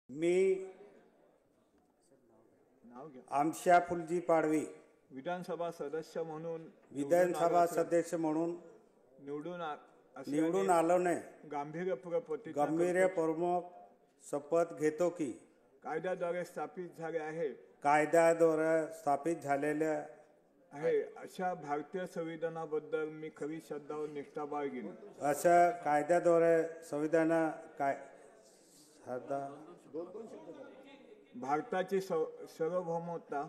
मी आमशा फुलजी पाडवी विधानसभा सदस्य म्हणून निवडून आलो ने गांभीर्यपूर्वक शपथ घेतो की कायद्याद्वारे स्थापित झालेल्या आहे अशा भारतीय संविधानाबद्दल मी खरी श्रद्धा व निष्ठा बाळगीन। अशा कायद्याद्वारे संविधान भारताची सार्वभौमता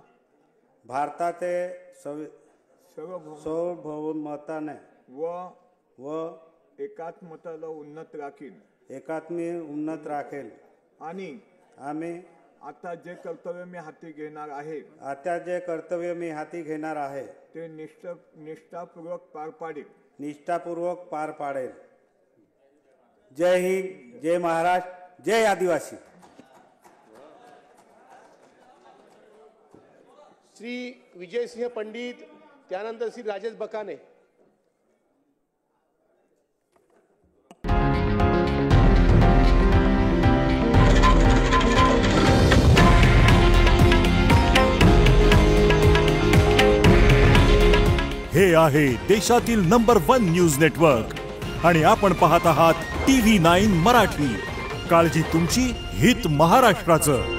सार्वभौमताने व एकात्मतेला उन्नत राखेल आणि आम्ही आता जे कर्तव्य मी हाती घेणार आहे ते निष्ठापूर्वक पार पाडेल। जय हिंद, जय महाराष्ट्र, जय आदिवासी। श्री विजयसिंह पंडित, त्यानंतर श्री राजेश बकाने। हे आहे देशातील नंबर 1 न्यूज नेटवर्क आणि आपण पाहत आहात TV9 मराठी। काळजी तुमची, हित महाराष्ट्राचं।